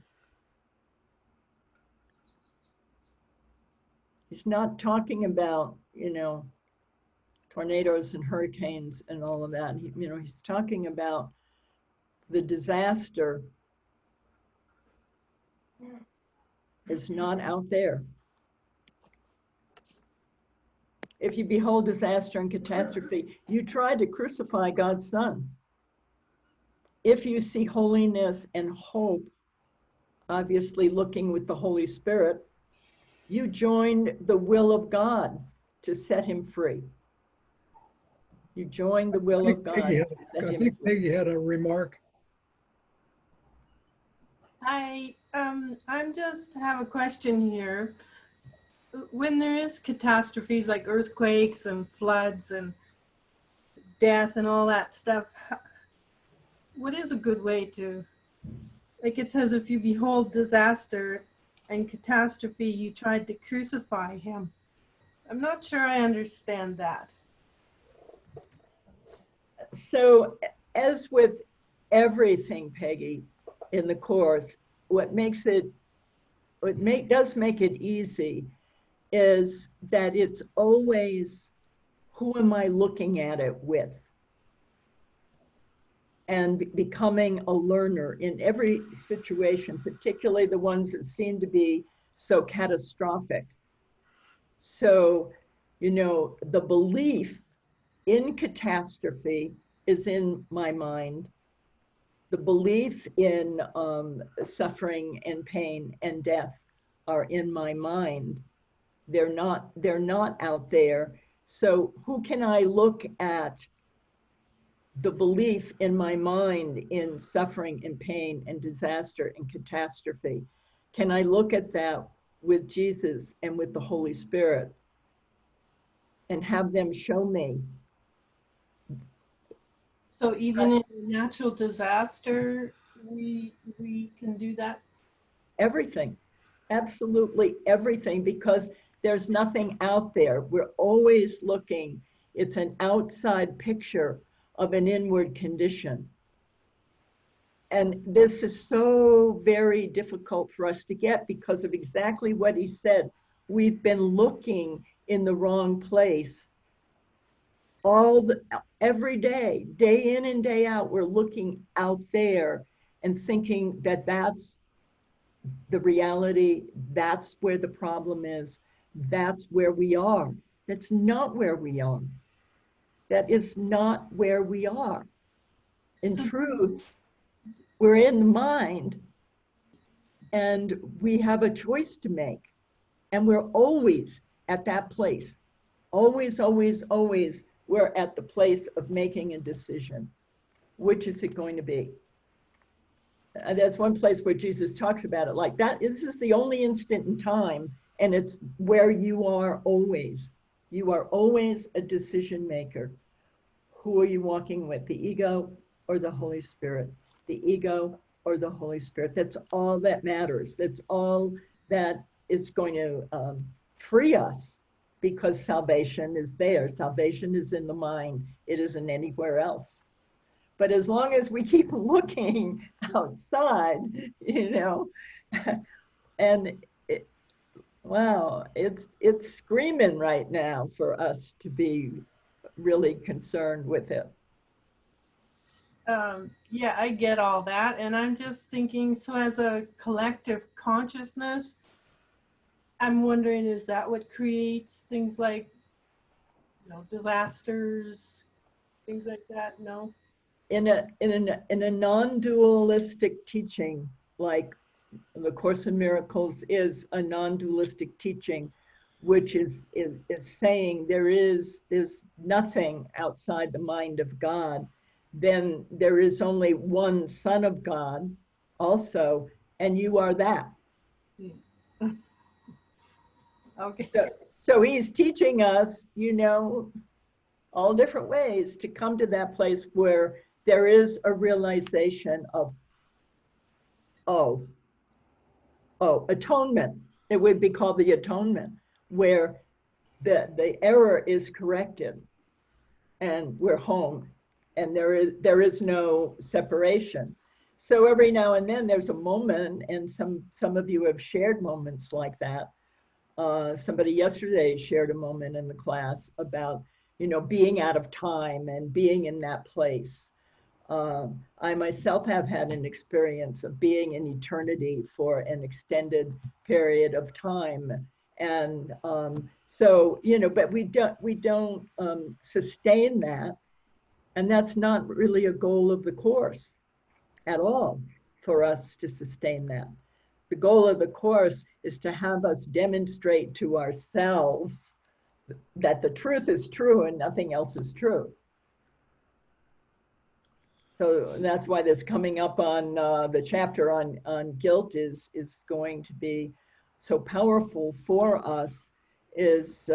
He's not talking about, tornadoes and hurricanes and all of that. He's talking about the disaster is not out there. If you behold disaster and catastrophe, you tried to crucify God's Son. if you see holiness and hope, obviously looking with the Holy Spirit, you joined the will of God to set him free. You joined the will of God to set I him think free. Peggy had a remark. I'm just have a question here. When there is catastrophes like earthquakes and floods and death and all that stuff, what is a good way to, like it says, if you behold disaster and catastrophe, you tried to crucify him. I'm not sure I understand that. So, as with everything, Peggy, in the Course, what does make it easy is that it's always, who am I looking at it with? And becoming a learner in every situation, particularly the ones that seem to be so catastrophic. So, the belief in catastrophe is in my mind. The belief in suffering and pain and death are in my mind. They're not out there. So who can I look at the belief in my mind in suffering and pain and disaster and catastrophe? Can I look at that with Jesus and with the Holy Spirit and have them show me? So even in a natural disaster, we can do that? Everything, absolutely everything, because there's nothing out there. We're always looking. It's an outside picture of an inward condition. And this is so very difficult for us to get because of exactly what he said. We've been looking in the wrong place every day, day in and day out. We're looking out there and thinking that that's the reality, that's where the problem is, that's where we are. That's not where we are. That is not where we are. In truth, we're in the mind and we have a choice to make. And we're always at that place. Always, always, always, we're at the place of making a decision. Which is it going to be? There's one place where Jesus talks about it like that. This is the only instant in time, and it's where you are always. You are always a decision maker. Who are you walking with, the ego or the Holy Spirit? The ego or the Holy Spirit? That's all that matters. That's all that is going to free us, because salvation is there. Salvation is in the mind. It isn't anywhere else. But as long as we keep looking outside, and wow, it's screaming right now for us to be really concerned with it. Yeah, I get all that. And I'm just thinking, so as a collective consciousness, I'm wondering, is that what creates things like, disasters, things like that? No? In a non-dualistic teaching, like the Course in Miracles is a non-dualistic teaching, which is saying there is nothing outside the mind of God, then there is only one Son of God also, and you are that. Okay. So he's teaching us, all different ways to come to that place where there is a realization of, atonement. It would be called the atonement, where the error is corrected and we're home and there is no separation. So every now and then there's a moment, and some of you have shared moments like that. Somebody yesterday shared a moment in the class about, being out of time and being in that place. I myself have had an experience of being in eternity for an extended period of time. And so, but we don't sustain that. And that's not really a goal of the Course. at all for us to sustain that. The goal of the Course is to have us demonstrate to ourselves that the truth is true and nothing else is true. So that's why this coming up on the chapter on guilt is going to be so powerful for us, is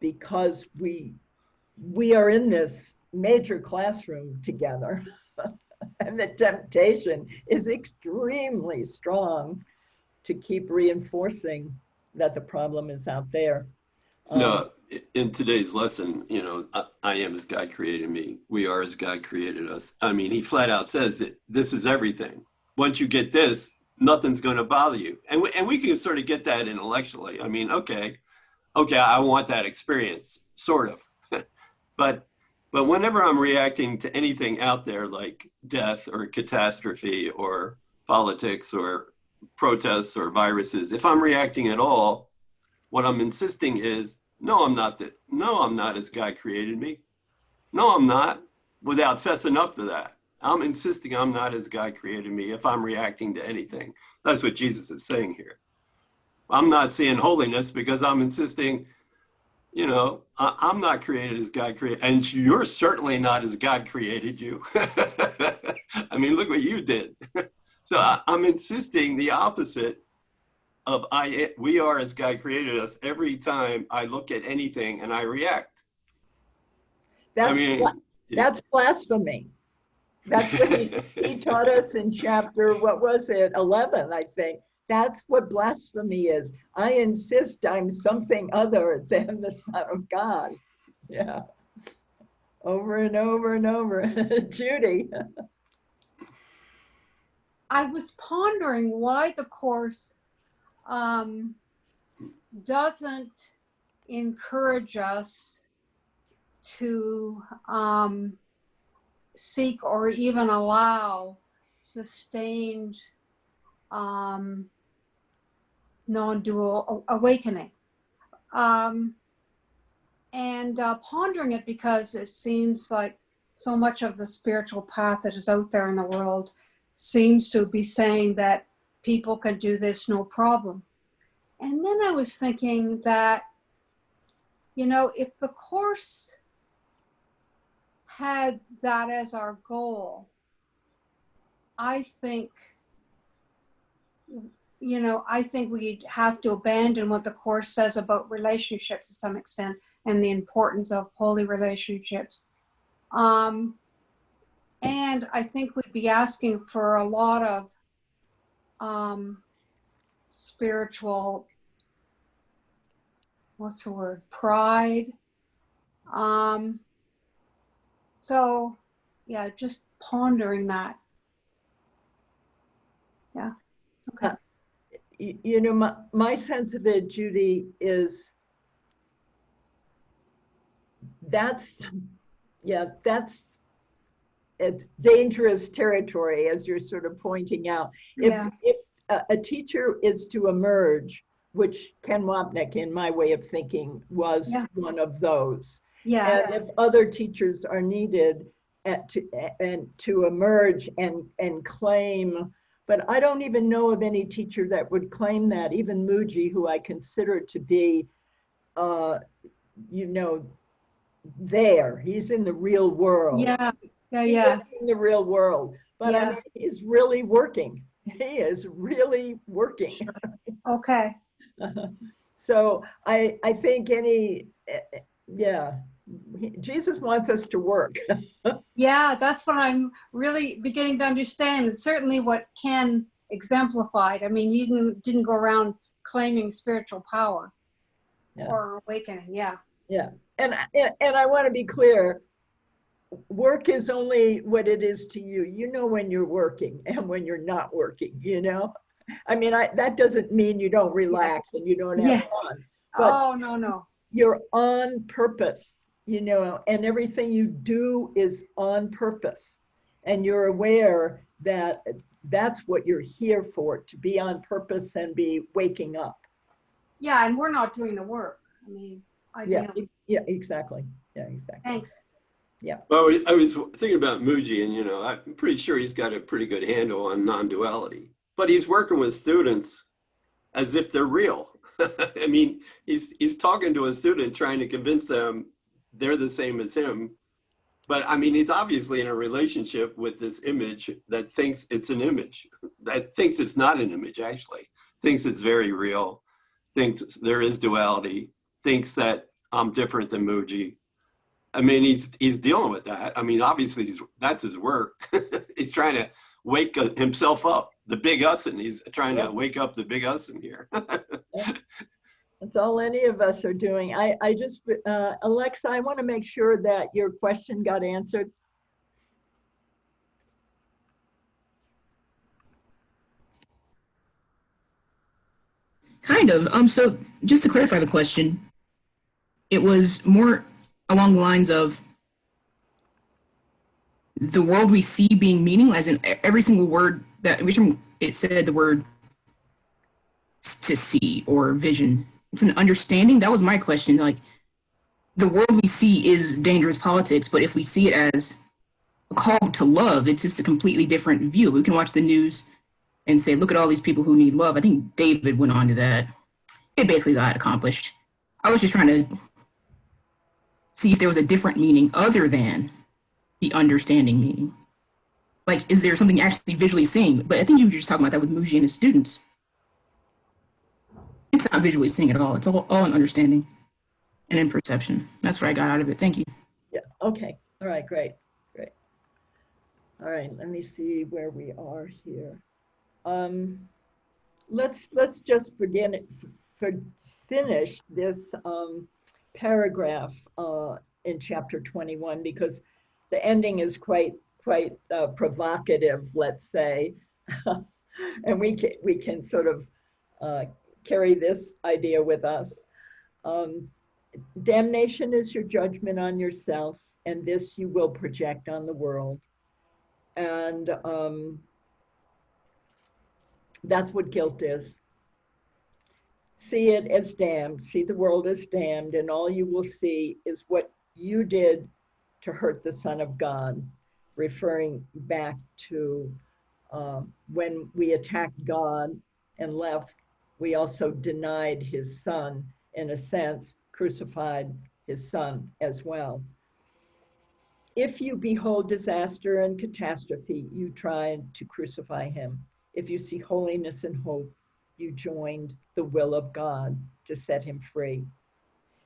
because we are in this major classroom together. And the temptation is extremely strong to keep reinforcing that the problem is out there. No, in today's lesson, you know, I am as God created me. We are as God created us. I mean, he flat out says that this is everything. Once you get this, nothing's going to bother you. And we can sort of get that intellectually. I mean, okay, I want that experience, sort of. But whenever I'm reacting to anything out there like death or catastrophe or politics or protests or viruses, if I'm reacting at all, what I'm insisting is, no, I'm not that. No, I'm not as God created me. No, I'm not, without fessing up to that. I'm insisting I'm not as God created me if I'm reacting to anything. That's what Jesus is saying here. I'm not seeing holiness because I'm insisting, you know, I'm not created as God created, and you're certainly not as God created you. I mean, look what you did. So I'm insisting the opposite of we are as God created us every time I look at anything and I react. That's blasphemy. That's what he taught us in chapter, what was it, 11, I think. That's what blasphemy is. I insist I'm something other than the Son of God. Yeah. Over and over and over. Judy. I was pondering why the Course doesn't encourage us to seek or even allow sustained non-dual awakening. And pondering it, because it seems like so much of the spiritual path that is out there in the world seems to be saying that people can do this no problem. And then I was thinking that, you know, if the Course had that as our goal, I think, you know, I think we'd have to abandon what the Course says about relationships to some extent and the importance of holy relationships. And I think we'd be asking for a lot of spiritual, what's the word, pride. So yeah, just pondering that. Yeah. Okay. You know, my sense of it, Judy, is that's it's dangerous territory, as you're sort of pointing out. Yeah. If a teacher is to emerge, which Ken Wapnick, in my way of thinking, was one of those. Yeah. And if other teachers are needed to emerge and claim, but I don't even know of any teacher that would claim that. Even Muji, who I consider to be, you know, there. He's in the real world. Yeah. He's in the real world. But I mean, he's really working. He is really working. Okay. So I think Jesus wants us to work. Yeah, that's what I'm really beginning to understand. It's certainly what Ken exemplified. I mean, you didn't go around claiming spiritual power or awakening. Yeah. Yeah. And I want to be clear, work is only what it is to you. You know when you're working and when you're not working, you know? I mean, that doesn't mean you don't relax and you don't have fun. But no. You're on purpose, you know, and everything you do is on purpose. And you're aware that that's what you're here for, to be on purpose and be waking up. Yeah, and we're not doing the work. I mean, ideally. Yeah, exactly. Yeah, exactly. Thanks. Well, I was thinking about Muji, and I'm pretty sure he's got a pretty good handle on non-duality, but he's working with students as if they're real. I mean, he's talking to a student trying to convince them they're the same as him. But I mean, he's obviously in a relationship with this image that thinks it's an image, that thinks it's not an image, actually, thinks it's very real, thinks there is duality, thinks that I'm different than Muji. I mean, he's dealing with that. I mean, obviously, that's his work. He's trying to wake himself up, the big us, and he's trying to wake up the big us in here. That's all any of us are doing. I just, Alexa, I want to make sure that your question got answered. Kind of. So just to clarify the question, it was more along the lines of the world we see being meaningless, in every single word that every time it said the word to see or vision. It's an understanding. That was my question. Like, the world we see is dangerous politics, but if we see it as a call to love, it's just a completely different view. We can watch the news and say, look at all these people who need love. I think David went on to that. It basically got accomplished. I was just trying to see if there was a different meaning other than the understanding meaning. Like, is there something actually visually seeing? But I think you were just talking about that with Muji and his students. It's not visually seeing at all. It's all in understanding and in perception. That's what I got out of it. Thank you. Yeah, okay. All right, great. All right, let me see where we are here. Let's just finish this paragraph in chapter 21, because the ending is quite provocative, let's say, and we can sort of carry this idea with us. Damnation is your judgment on yourself, and this you will project on the world. And that's what guilt is. See it as damned, see the world as damned, and all you will see is what you did to hurt the Son of God, referring back to when we attacked God and left, we also denied his Son, in a sense, crucified his Son as well. If you behold disaster and catastrophe, you tried to crucify him. If you see holiness and hope, you joined the will of God to set him free.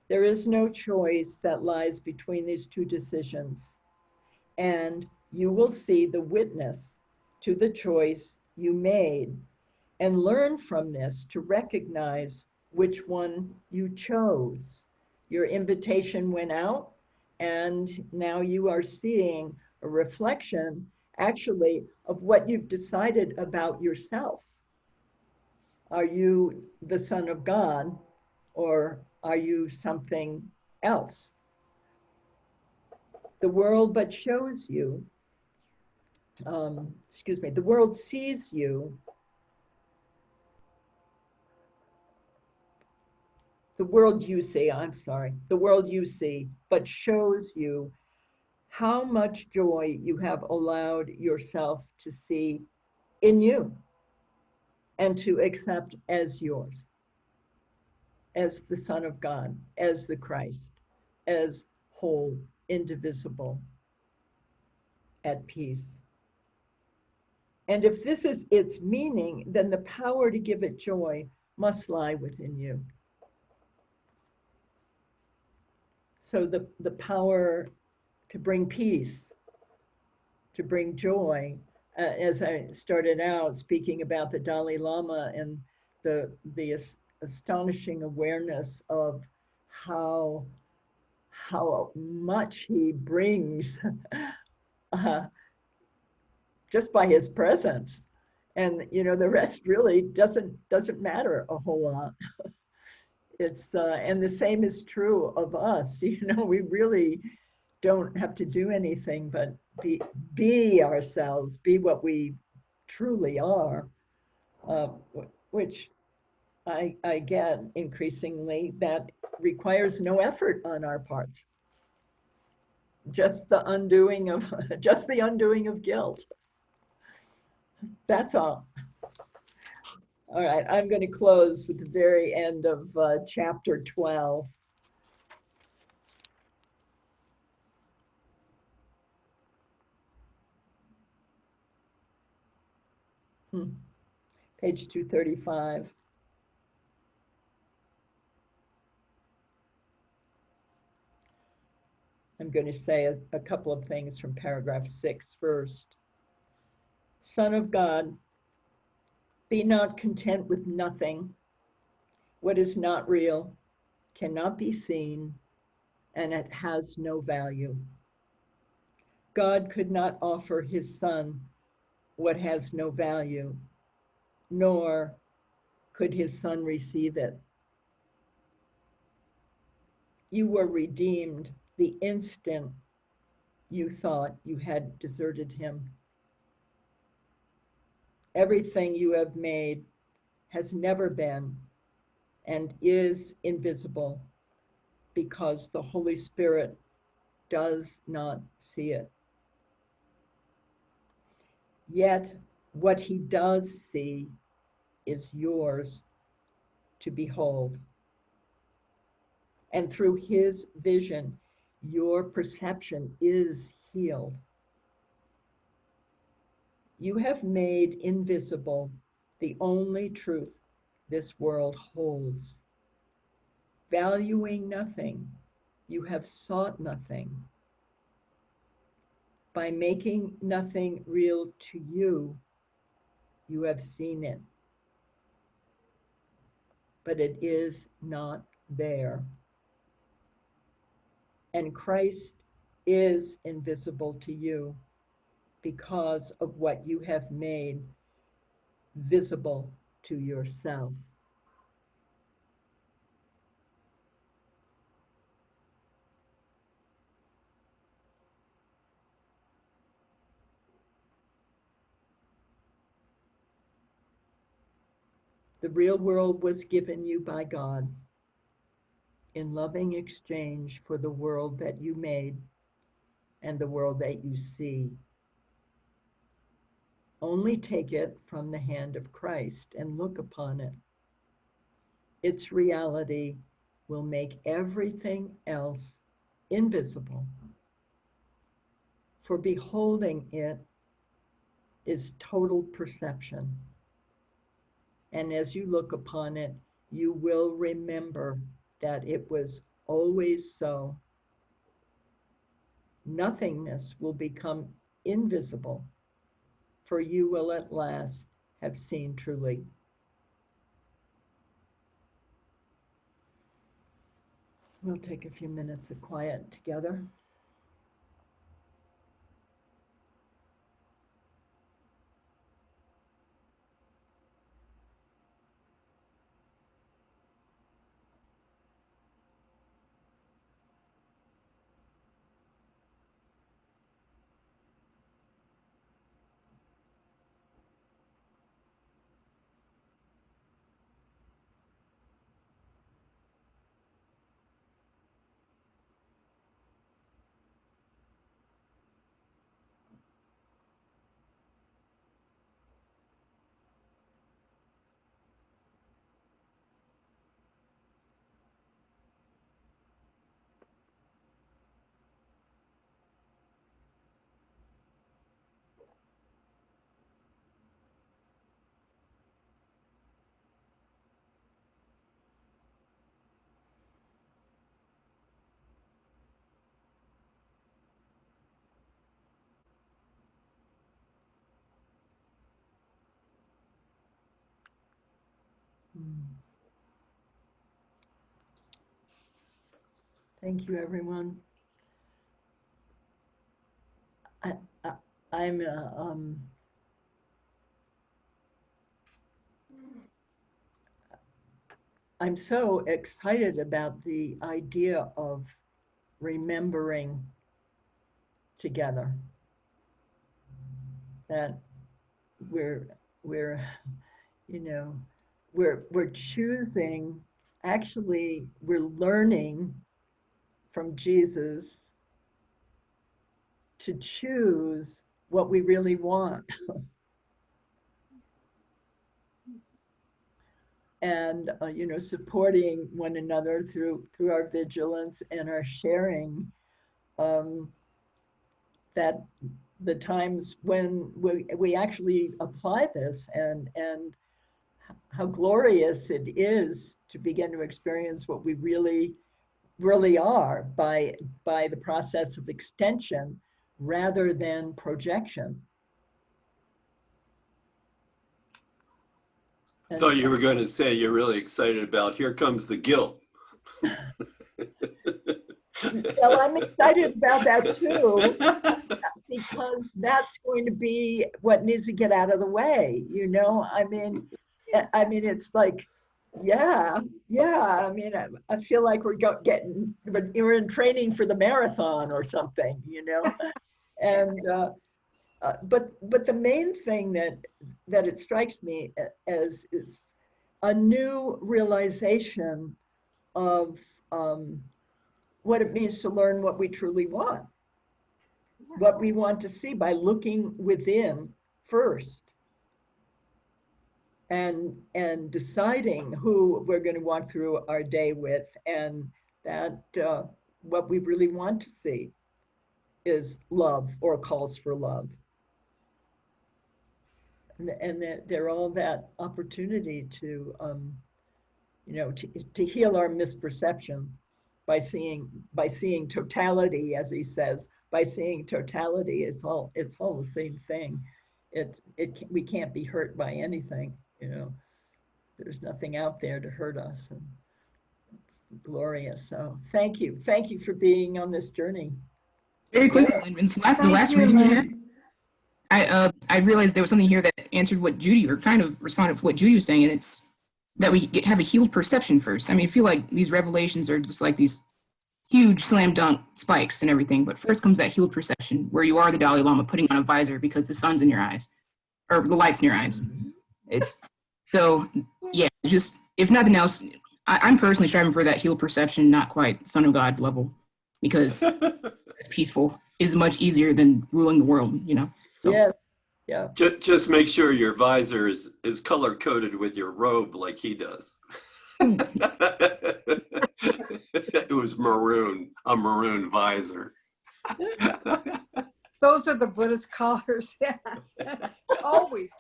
There is no choice that lies between these two decisions, and you will see the witness to the choice you made and learn from this to recognize which one you chose. Your invitation went out, and now you are seeing a reflection, actually, of what you've decided about yourself. Are you the Son of God, or are you something else? The world but shows you, the world sees you. The world you see, the world you see, but shows you how much joy you have allowed yourself to see in you and to accept as yours, as the Son of God, as the Christ, as whole, indivisible, at peace. And if this is its meaning, then the power to give it joy must lie within you. So the power to bring peace, to bring joy, as I started out speaking about the Dalai Lama and the astonishing awareness of how much he brings just by his presence, and the rest really doesn't matter a whole lot. It's and the same is true of us. We really don't have to do anything but be ourselves, be what we truly are, which I get increasingly that requires no effort on our parts. just the undoing of just the undoing of guilt. That's all. All right, I'm going to close with the very end of chapter 12. Page 235. I'm going to say a couple of things from paragraph 6 first. Son of God, be not content with nothing. What is not real cannot be seen, and it has no value. God could not offer his Son what has no value, nor could his Son receive it. You were redeemed the instant you thought you had deserted him. Everything you have made has never been and is invisible because the Holy Spirit does not see it. Yet what he does see is yours to behold. And through his vision, your perception is healed. You have made invisible the only truth this world holds. Valuing nothing, you have sought nothing. By making nothing real to you, you have seen it. But it is not there. And Christ is invisible to you because of what you have made visible to yourself. The real world was given you by God in loving exchange for the world that you made and the world that you see. Only take it from the hand of Christ and look upon it. Its reality will make everything else invisible. For beholding it is total perception. And as you look upon it, you will remember that it was always so. Nothingness will become invisible, for you will at last have seen truly. We'll take a few minutes of quiet together. Thank you, everyone. I'm I'm so excited about the idea of remembering together, that we're you know we're choosing, actually we're learning from Jesus to choose what we really want. And you know, supporting one another through our vigilance and our sharing, that the times when we actually apply this, and how glorious it is to begin to experience what we really are by the process of extension rather than projection. I thought you were going to say you're really excited about Here Comes the Guilt. Well, I'm excited about that too, because that's going to be what needs to get out of the way, you know? I mean, it's like, yeah. I mean, I feel like we're in training for the marathon or something, you know? And, but the main thing that it strikes me as is a new realization of what it means to learn what we truly want, what we want to see by looking within first, and deciding who we're going to walk through our day with, and that what we really want to see is love or calls for love. And that they're all that opportunity to, you know, to heal our misperception by seeing totality, as he says, by seeing totality. It's all the same thing. We can't be hurt by anything, you know. There's nothing out there to hurt us, and it's glorious. So thank you for being on this journey. Very quickly, the last reading you had, I realized there was something here that answered what Judy, or kind of responded to what Judy was saying, and it's that we have a healed perception first. I mean, I feel like these revelations are just like these huge slam dunk spikes and everything, but first comes that healed perception where you are the Dalai Lama putting on a visor because the sun's in your eyes, or the light's in your eyes. It's so, yeah, just, if nothing else, I'm personally striving for that healed perception, not quite Son of God level, because it's peaceful is much easier than ruling the world, you know? So. Yes, yeah. Just make sure your visor is color coded with your robe like he does. It was maroon, a maroon visor. Those are the Buddhist colors. Yeah. Always.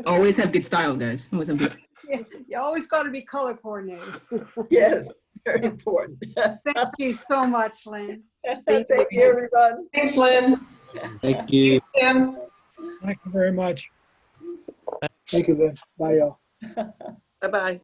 Always have good style, guys. Always have good style. Yeah, you always got to be color coordinated. Yes, very important. Thank you so much, Lynn. Thank you, everyone. Thanks, Lynn. Thank you. Tim. Thank you very much. Thank you, Lynn. Bye, y'all. Bye-bye.